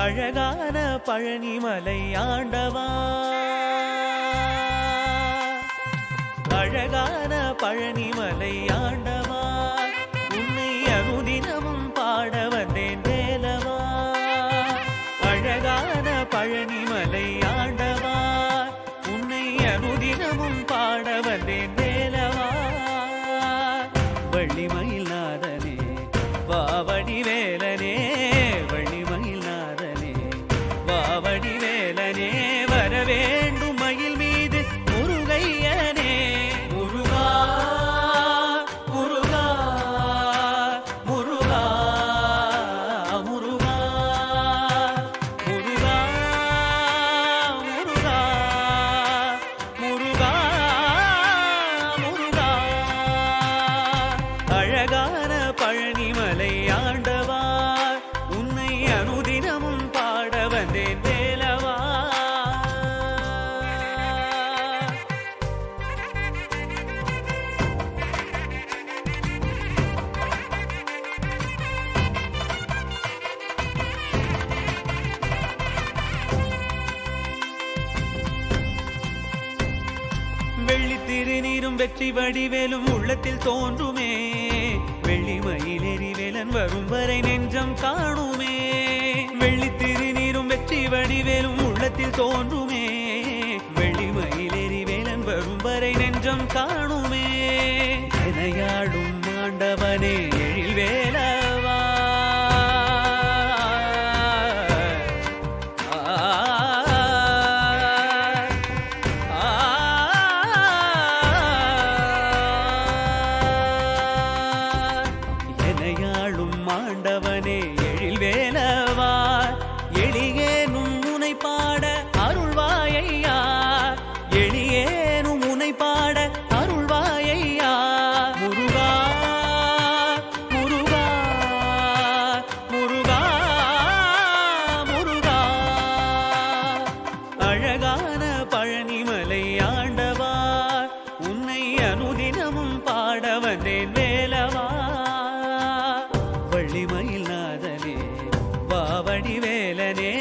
அழகான பழனிமலை ஆண்டவா, அழகான பழனிமலை ஆண்டவா, உன்னை அனுதினமும் பாட வந்தேன் வேலவா. அழகான பழனிமலை ஆண்டவா, உன்னை அனுதினமும் பாட வந்தேன் வேலவா. வள்ளிமயில் நாதனே வாவடி வேலனே, வள்ளிமயில் நாதனே வாவடி வேலனே, வர வேண்டும் மயில் மீது முருகையனே. முருகா முருகா முருகா முருகா முருகா முருகா முருகா முருகா. அழகான பழனிமலை ஆண்டவா, உன்னை அனுதினமும் பாட வந்தேன் வேலவா. வெள்ளி திருநீரும் வெற்றி வடிவேலும் உள்ளத்தில் தோன்றுமே, வெள்ளி மயிலேறி வேலன் வரும் வரை நெஞ்சம் காணுமே. வெள்ளி திருநீரும் வெற்றி வடிவேலும் உள்ளத்தில் தோன்றுமே, வெள்ளி மயிலேறி வேலன் வரும் வரை நெஞ்சம் காணுமே. எனையாடும் ஆண்டவனே எழில் வேலவா, எனையாளும் ஆண்டவனே எழில் வேலவா, எளியேனும் உனை பாட அருள்வாயையா, எளியேனும் உனை பாட அருள்வாயையா. முருகா முருகா முருகா முருகா. அழகான பழனிமலை ஆண்டவா, உன்னை அனுதினமும் பாட வந்தேன் வேலவா. வள்ளிமயில் நாதனே வாவடி வேலனே,